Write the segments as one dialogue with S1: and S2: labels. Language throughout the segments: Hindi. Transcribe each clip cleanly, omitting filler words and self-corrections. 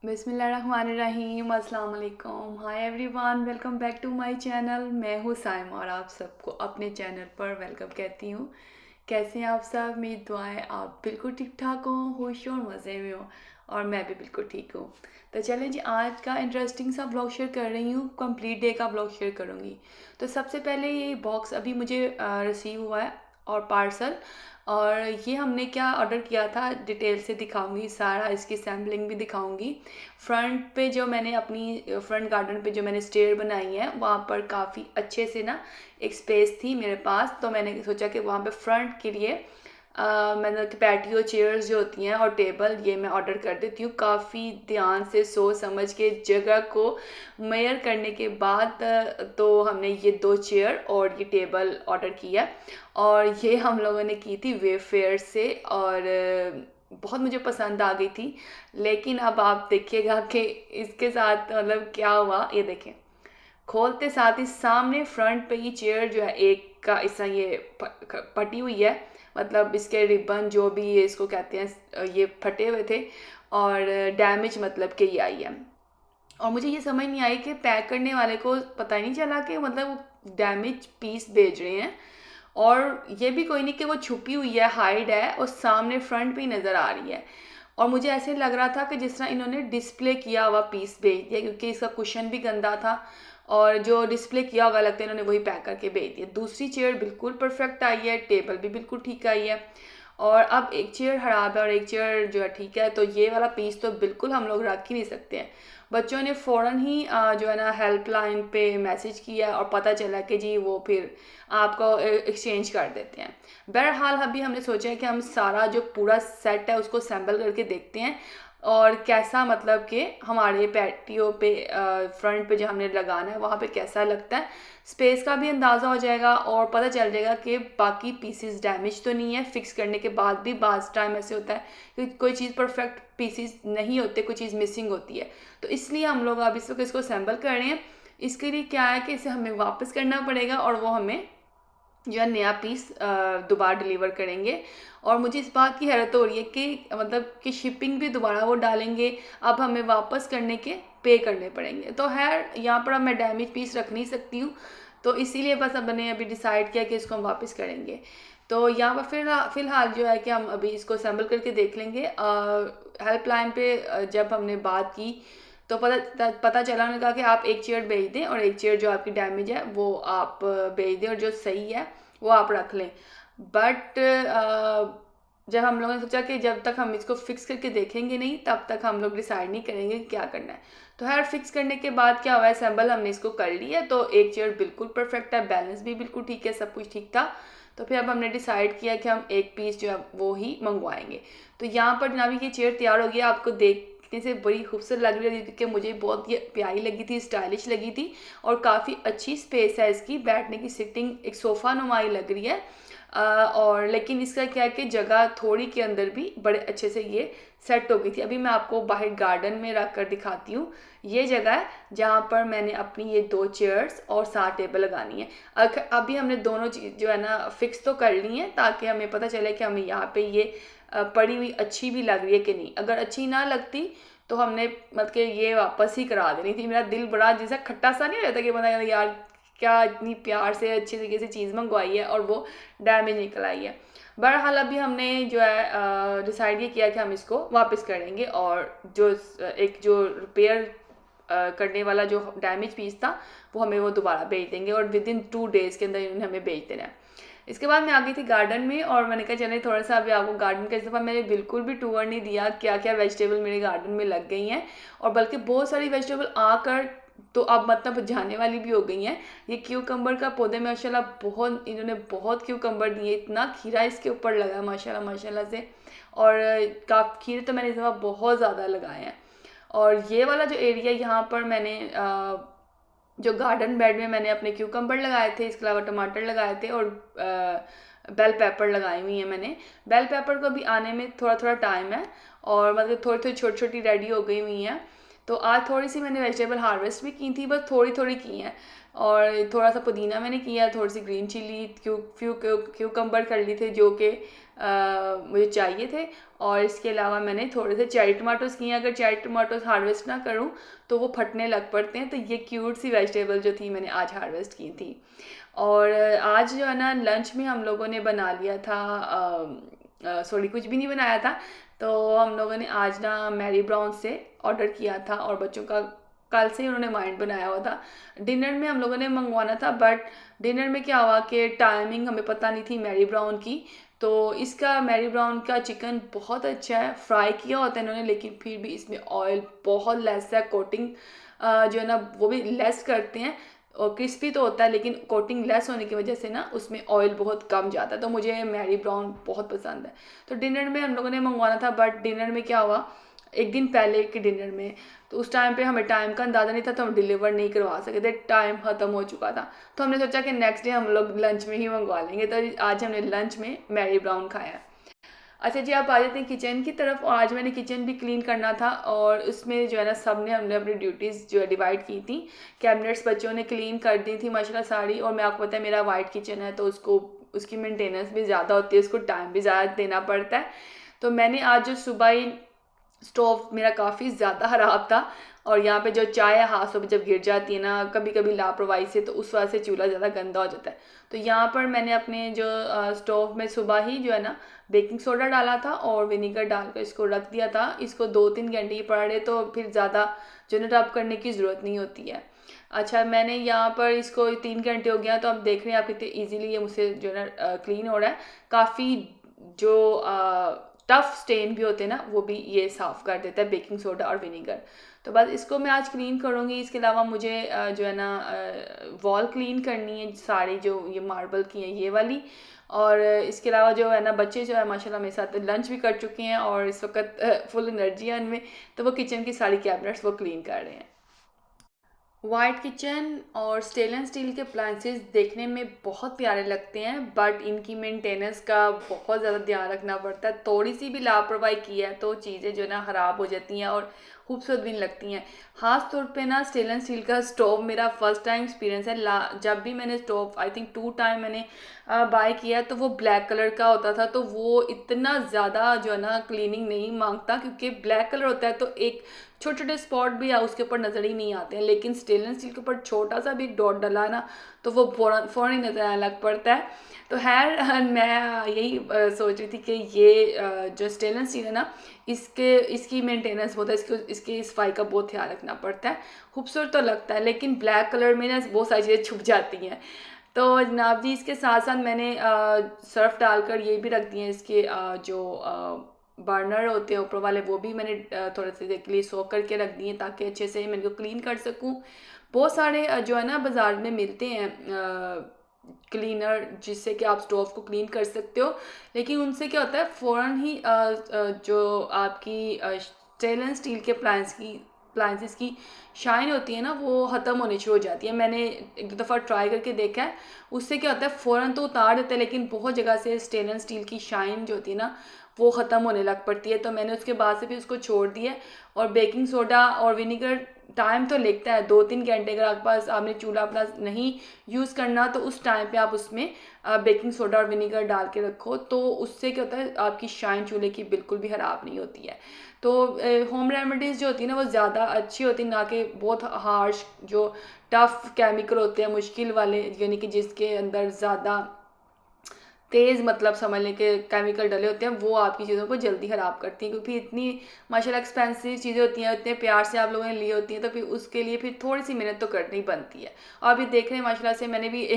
S1: बिस्मिल्लाहिर्रहमानिर्रहीम, अस्सलाम वालेकुम। Hi everyone, welcome back to my channel. मैं हूँ साइमा और आप सबको अपने चैनल पर वेलकम कहती हूँ। कैसे हैं आप सब? मेरी दुआएं आप बिल्कुल ठीक ठाक हो, खुश हो और मज़े में हो, और मैं भी बिल्कुल ठीक हूँ। तो चलें जी, आज का इंटरेस्टिंग सा ब्लॉग शेयर कर रही हूँ। कंप्लीट डे का ब्लॉग शेयर करूँगी। तो सबसे पहले ये बॉक्स अभी मुझे रिसीव हुआ है और पार्सल, और ये हमने क्या ऑर्डर किया था डिटेल से दिखाऊंगी, सारा इसकी सैम्पलिंग भी दिखाऊंगी। फ्रंट पे जो मैंने अपनी फ्रंट गार्डन पे जो मैंने स्टेयर बनाई है, वहाँ पर काफ़ी अच्छे से ना एक स्पेस थी मेरे पास, तो मैंने सोचा कि वहाँ पे फ्रंट के लिए मतलब कि पैटियो चेयर्स जो होती हैं और टेबल, ये मैं ऑर्डर कर देती हूँ। काफ़ी ध्यान से सोच समझ के जगह को मेयर करने के बाद तो हमने ये 2 चेयर और ये टेबल ऑर्डर किया। और ये हम लोगों ने की थी वेफेयर से, और बहुत मुझे पसंद आ गई थी। लेकिन अब आप देखिएगा कि इसके साथ मतलब क्या हुआ, ये देखें। खोलते साथ ही सामने फ्रंट पे ये चेयर जो है, एक का इस तरह ये फटी हुई है, मतलब इसके रिबन जो भी ये इसको कहते हैं ये फटे हुए थे, और डैमेज मतलब कि ये आई है। और मुझे ये समझ नहीं आई कि पैक करने वाले को पता ही नहीं चला कि मतलब वो डैमेज पीस भेज रहे हैं। और ये भी कोई नहीं कि वो छुपी हुई है, हाइड है, और सामने फ्रंट पे ही नज़र आ रही है। और मुझे ऐसे लग रहा था कि जिस तरह इन्होंने डिस्प्ले किया हुआ पीस भेज दिया, क्योंकि इसका कुशन भी गंदा था, और जो डिस्प्ले किया होगा लगता है इन्होंने वही पैक करके भेज दिया। दूसरी चेयर बिल्कुल परफेक्ट आई है, टेबल भी बिल्कुल ठीक आई है, और अब एक चेयर खराब है और एक चेयर जो है ठीक है। तो ये वाला पीस तो बिल्कुल हम लोग रख ही नहीं सकते हैं। बच्चों ने फ़ौरन ही जो है ना हेल्पलाइन पे मैसेज किया, और पता चला कि जी वो फिर आपको एक्सचेंज कर देते हैं। बहरहाल अभी हमने सोचा है कि हम सारा जो पूरा सेट है उसको असेंबल करके देखते हैं, और कैसा मतलब कि हमारे पैटियो पे फ्रंट पे जो हमने लगाना है वहाँ पे कैसा लगता है। स्पेस का भी अंदाज़ा हो जाएगा और पता चल जाएगा कि बाकी पीसीस डैमेज तो नहीं है। फिक्स करने के बाद भी बाज़ टाइम ऐसे होता है कि कोई चीज़ परफेक्ट पीसीस नहीं होते, कोई चीज़ मिसिंग होती है। तो इसलिए हम लोग अब इस वक्त इसको असेंबल कर रहे हैं। इसके लिए क्या है कि इसे हमें वापस करना पड़ेगा, और वो हमें जो है नया पीस दोबारा डिलीवर करेंगे। और मुझे इस बात की हैरत हो रही है कि मतलब कि शिपिंग भी दोबारा वो डालेंगे, अब हमें वापस करने के पे करने पड़ेंगे। तो खैर यहाँ पर अब मैं डैमेज पीस रख नहीं सकती हूँ, तो इसीलिए बस अब मैंने अभी डिसाइड किया कि इसको हम वापस करेंगे। तो यहाँ पर फ़िलहाल जो है कि हम अभी इसको असेंबल करके देख लेंगे। हेल्पलाइन पे जब हमने बात की तो पता चला, उन्होंने कहा कि आप एक चेयर भेज दें और एक चेयर जो आपकी डैमेज है वो आप भेज दें, और जो सही है वो आप रख लें। बट जब हम लोगों ने सोचा कि जब तक हम इसको फिक्स करके देखेंगे नहीं, तब तक हम लोग डिसाइड नहीं करेंगे कि क्या करना है। तो खैर फिक्स करने के बाद क्या हुआ है, असेंबल हमने इसको कर लिया। तो एक चेयर बिल्कुल परफेक्ट है, बैलेंस भी बिल्कुल ठीक है, सब कुछ ठीक था। तो फिर अब हमने डिसाइड किया कि हम एक पीस जो है वो ही मंगवाएंगे। तो यहाँ पर जनाबी ये चेयर तैयार हो गई, आपको देखने से बड़ी खूबसूरत लग रही है, क्योंकि मुझे बहुत ये प्यारी लगी थी, स्टाइलिश लगी थी, और काफ़ी अच्छी स्पेस है इसकी, बैठने की सिटिंग एक सोफ़ा नुमाई लग रही है। और लेकिन इसका क्या है कि जगह थोड़ी के अंदर भी बड़े अच्छे से ये सेट हो गई थी। अभी मैं आपको बाहर गार्डन में रख कर दिखाती हूँ। ये जगह है जहाँ पर मैंने अपनी ये 2 चेयर्स और 7 टेबल लगानी है। अभी हमने दोनों चीज़ जो है ना फिक्स तो कर ली हैं, ताकि हमें पता चले कि हमें यहाँ पे ये पड़ी हुई अच्छी भी लग रही है कि नहीं। अगर अच्छी ना लगती तो हमने मतलब कि ये वापस ही करा देनी थी। मेरा दिल बड़ा जैसा खट्टा सा नहीं रहता कि बंदा कहता यार क्या इतनी प्यार से अच्छी तरीके से चीज़ मंगवाई है और वो डैमेज निकल आई है। बहरहाल अभी हमने जो है डिसाइड ये किया कि हम इसको वापस करेंगे, और जो रिपेयर करने वाला जो डैमेज पीस था वो हमें वो दोबारा भेज देंगे, और विद इन 2 डेज़ के अंदर इन्होंने हमें भेज देना है। इसके बाद मैं आ गई थी गार्डन में, और मैंने कहा चले थोड़ा सा अभी आपको गार्डन का, इस दफ़ा मैंने बिल्कुल भी टूर नहीं दिया क्या क्या वेजिटेबल मेरे गार्डन में लग गई हैं, और बल्कि बहुत सारी वेजिटेबल आकर तो अब मतलब जाने वाली भी हो गई हैं। ये क्यूकम्बर का पौधे माशाल्लाह बहुत, इन्होंने बहुत क्यूकम्बर दिए, इतना खीरा इसके ऊपर लगा माशाल्लाह माशाल्लाह से। और खीरे तो मैंने इस दफ़ा बहुत ज़्यादा लगाए हैं। और ये वाला जो एरिया यहाँ पर मैंने जो गार्डन बेड में मैंने अपने क्यूकम्बर लगाए थे, इसके अलावा टमाटर लगाए थे, और बेल पेपर लगाई हुई हैं मैंने। बेल पेपर को भी आने में थोड़ा थोड़ा टाइम है, और मतलब थोड़ी थोड़ी छोटी छोटी रेडी हो गई हुई हैं। तो आज थोड़ी सी मैंने वेजिटेबल हार्वेस्ट भी की थी, बस थोड़ी थोड़ी की हैं। और थोड़ा सा पुदीना मैंने किया, थोड़ी सी ग्रीन चिली, क्यूकम्बर कर ली थे जो कि मुझे चाहिए थे। और इसके अलावा मैंने थोड़े से चेरी टमाटोज़ किए हैं। अगर चेरी टमाटोज़ हार्वेस्ट ना करूँ तो वो फटने लग पड़ते हैं, तो ये क्यूट सी वेजिटेबल जो थी मैंने आज हार्वेस्ट की थी। और आज जो है ना लंच में हम लोगों ने बना लिया था, सॉरी कुछ भी नहीं बनाया था। तो हम लोगों ने आज ना मैरी ब्राउन से ऑर्डर किया था, और बच्चों का कल से ही उन्होंने माइंड बनाया हुआ था। डिनर में हम लोगों ने मंगवाना था, बट डिनर में क्या हुआ कि टाइमिंग हमें पता नहीं थी मैरी ब्राउन की। तो इसका मैरी ब्राउन का चिकन बहुत अच्छा है, फ्राई किया होता है इन्होंने, लेकिन फिर भी इसमें ऑयल बहुत लेस है। कोटिंग जो है ना वो भी लेस करते हैं, और क्रिस्पी तो होता है लेकिन कोटिंग लेस होने की वजह से ना उसमें ऑयल बहुत कम जाता है। तो मुझे मैरी ब्राउन बहुत पसंद है। तो डिनर में हम लोगों ने मंगवाना था, बट डिनर में क्या हुआ, एक दिन पहले के डिनर में, तो उस टाइम पे हमें टाइम का अंदाज़ा नहीं था, तो हम डिलीवर नहीं करवा सके थे, टाइम ख़त्म हो चुका था। तो हमने सोचा कि नेक्स्ट डे हम लोग लंच में ही मंगवा लेंगे। तो आज हमने लंच में मैरी ब्राउन खाया। अच्छा जी, आप आ जाते हैं किचन की तरफ। और आज मैंने किचन भी क्लीन करना था, और उसमें जो है ना हमने अपनी ड्यूटीज़ जो है डिवाइड की थी। कैबिनेट्स बच्चों ने क्लीन कर दी थी माशाल्लाह सारी, और मैं आपको पता है मेरा वाइट किचन है, तो उसको उसकी मेंटेनेंस भी ज़्यादा होती है, उसको टाइम भी ज़्यादा देना पड़ता है। तो मैंने आज जो सुबह ही स्टोव मेरा काफ़ी ज़्यादा ख़राब था, और यहाँ पे जो चाय है हाथों पे जब गिर जाती है ना कभी कभी लापरवाही से, तो उस वजह से चूल्हा ज़्यादा गंदा हो जाता है। तो यहाँ पर मैंने अपने जो स्टोव में सुबह ही जो है ना बेकिंग सोडा डाला था और विनीगर डालकर इसको रख दिया था। इसको 2-3 घंटे ही पड़े, तो फिर ज़्यादा जो है ना रब करने की ज़रूरत नहीं होती है। अच्छा, मैंने यहाँ पर इसको 3 घंटे हो गया, तो आप देख रहे हैं आप कितने ईजीली ये मुझसे जो है ना क्लीन हो रहा है। काफ़ी जो टफ स्टेन भी होते हैं ना वो भी ये साफ़ कर देता है बेकिंग सोडा और विनीगर। तो बस इसको मैं आज क्लीन करूँगी। इसके अलावा मुझे जो है ना वॉल क्लीन करनी है सारी, जो ये मार्बल की है ये वाली। और इसके अलावा जो है ना बच्चे जो है माशाल्लाह मेरे साथ लंच भी कर चुके हैं, और इस वक्त फुल एनर्जी है उनमें, तो वो किचन की सारी कैबिनेट्स वो क्लीन कर रहे हैं। वाइट किचन और स्टेनलेस स्टील के अप्लायंसेस देखने में बहुत प्यारे लगते हैं, बट इनकी मेंटेनेंस का बहुत ज़्यादा ध्यान रखना पड़ता है। थोड़ी सी भी लापरवाही की है तो चीज़ें जो है ना ख़राब हो जाती हैं और खूबसूरत भी नहीं लगती हैं। ख़ास तौर पे ना स्टेनलेस स्टील का स्टोव मेरा फर्स्ट टाइम एक्सपीरियंस है। जब भी मैंने स्टोव आई थिंक 2 टाइम मैंने बाय किया, तो वो ब्लैक कलर का होता था, तो वो इतना ज़्यादा जो है ना क्लीनिंग नहीं मांगता, क्योंकि ब्लैक कलर होता है तो एक छोटे छोटे स्पॉट भी है उसके ऊपर नज़र ही नहीं आते हैं। लेकिन स्टेनलेस स्टील के ऊपर छोटा सा भी एक डॉट डला है ना, तो वो फ़ौरन ही नज़र आने लग पड़ता है। तो मैं यही सोच रही थी कि ये जो स्टेनलेस स्टील है ना इसकी मेंटेनेंस बहुत है, इसकी सफाई का बहुत ध्यान रखना पड़ता है। खूबसूरत तो लगता है, लेकिन ब्लैक कलर में ना बहुत सारी चीज़ें छुप जाती हैं। तो जनाब जी, इसके साथ साथ मैंने सर्फ डालकर ये भी रख दिए हैं, इसके जो बर्नर होते हैं ऊपर वाले, वो भी मैंने थोड़े से देर के लिए सोख करके रख दिए, ताकि अच्छे से मैं इनको क्लीन कर सकूं। बहुत सारे जो है ना बाज़ार में मिलते हैं क्लीनर, जिससे कि आप स्टोव को क्लीन कर सकते हो, लेकिन उनसे क्या होता है फ़ौरन ही जो आपकी स्टेनलेस स्टील के अप्लायंसेस की शाइन होती है ना वो ख़त्म होनी शुरू हो जाती है। मैंने एक दफ़ा ट्राई करके देखा है, उससे क्या होता है फ़ौरन तो उतार देता है, लेकिन बहुत जगह से स्टेनलेस स्टील की शाइन जो होती है ना वो ख़त्म होने लग पड़ती है। तो मैंने उसके बाद से भी उसको छोड़ दिया। और बेकिंग सोडा और विनीगर टाइम तो लगता है 2-3 घंटे। अगर आपके पास आपने चूल्हा अपना नहीं यूज़ करना, तो उस टाइम पे आप उसमें बेकिंग सोडा और विनीगर डाल के रखो, तो उससे क्या होता है आपकी शाइन चूल्हे की बिल्कुल भी ख़राब नहीं होती है। तो होम रेमेडीज़ जो होती है ना वो ज़्यादा अच्छी होती है, ना कि बहुत हार्श जो टफ़ केमिकल होते हैं मुश्किल वाले, यानी कि जिसके अंदर ज़्यादा तेज़ मतलब समझ लें कि केमिकल डले होते हैं, वो आपकी चीज़ों को जल्दी ख़राब करती हैं। क्योंकि इतनी माशाल्लाह एक्सपेंसिव चीज़ें होती हैं, इतने प्यार से आप लोगों ने ली होती हैं, तो फिर उसके लिए फिर थोड़ी सी मेहनत तो करनी बनती है। और अभी देख रहे हैं माशाल्लाह से मैंने भी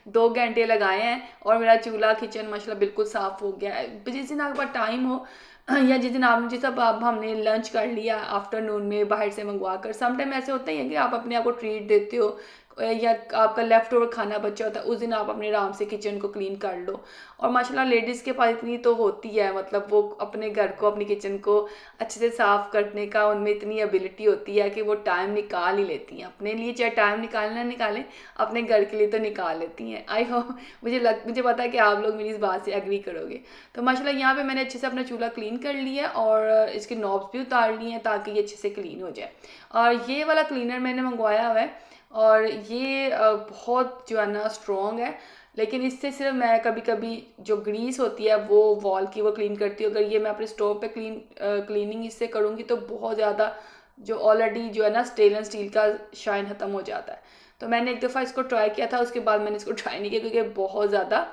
S1: 2 घंटे लगाए हैं, और मेरा चूल्हा किचन माशाल्लाह बिल्कुल साफ़ हो गया है। जिस दिन आपके पास टाइम हो या जिस दिन आपने जैसा अब हमने लंच कर लिया आफ्टरनून में बाहर से मंगवा कर, समटाइम ऐसे होता ही है कि आप अपने आप को ट्रीट देते हो, या आपका लेफ़्ट ओवर खाना बचा होता है, उस दिन आप अपने आराम से किचन को क्लीन कर लो। और माशाल्लाह लेडीज़ के पास इतनी तो होती है, मतलब वो अपने घर को अपनी किचन को अच्छे से साफ़ करने का उनमें इतनी एबिलिटी होती है कि वो टाइम निकाल ही लेती हैं अपने लिए। चाहे टाइम निकालें ना निकालें, अपने घर के लिए तो निकाल लेती हैं। आई होप मुझे पता है कि आप लोग मेरी इस बात से एग्री करोगे। तो माशाल्लाह यहाँ पे मैंने अच्छे से अपना चूल्हा क्लीन कर लिया, और इसके नॉब्स भी उतार लिए हैं ताकि ये अच्छे से क्लीन हो जाए। और ये वाला क्लीनर मैंने मंगवाया हुआ है, और ये बहुत जो है ना स्ट्रॉन्ग है। लेकिन इससे सिर्फ मैं कभी कभी जो ग्रीस होती है वो वॉल की वो क्लीन करती हूँ। अगर ये मैं अपने स्टोव पे क्लीनिंग इससे करूँगी तो बहुत ज़्यादा जो ऑलरेडी जो है ना स्टेनलेस स्टील का शाइन ख़त्म हो जाता है। तो मैंने एक दफ़ा इसको ट्राई किया था, उसके बाद मैंने इसको ट्राई नहीं किया क्योंकि बहुत ज़्यादा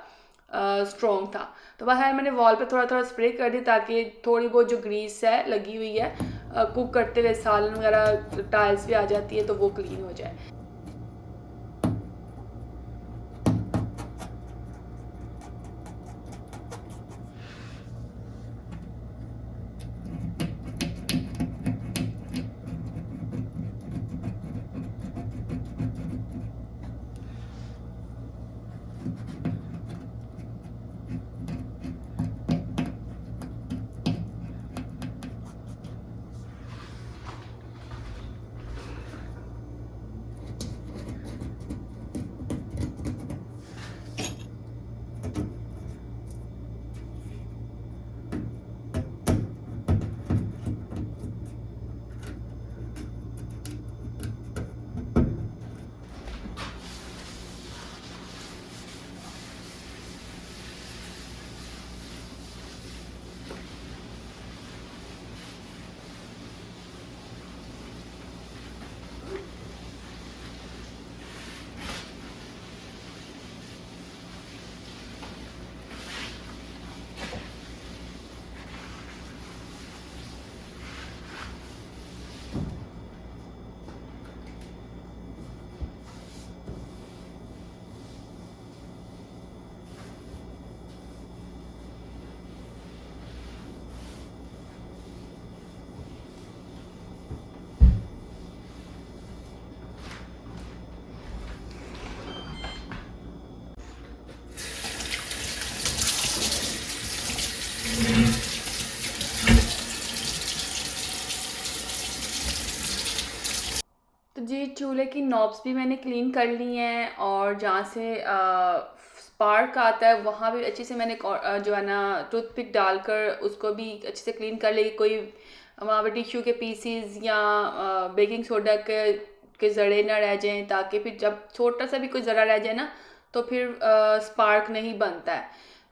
S1: स्ट्रॉन्ग था। तो बस मैंने वॉल पे थोड़ा थोड़ा स्प्रे कर दी ताकि थोड़ी बहुत जो ग्रीस है लगी हुई है कुक करते हुए सालन वगैरह टाइल्स भी आ जाती है तो वो क्लीन हो जाए। तो जी चूल्हे की नॉब्स भी मैंने क्लीन कर ली हैं और जहाँ से स्पार्क आता है वहाँ भी अच्छे से मैंने जो है ना टूथपिक डालकर उसको भी अच्छे से क्लीन कर ली। कोई वहाँ पे टिश्यू के पीसीज या बेकिंग सोडा के ज़रे ना रह जाएं, ताकि फिर जब छोटा सा भी कोई ज़रा रह जाए ना तो फिर स्पार्क नहीं बनता है।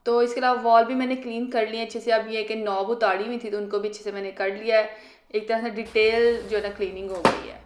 S1: तो इसके अलावा वॉल भी मैंने क्लीन कर ली है अच्छे से। अब ये कि नॉब उतारी हुई थी तो उनको भी अच्छे से मैंने कर लिया है। एक तरह से डिटेल जो है ना क्लीनिंग हो गई है।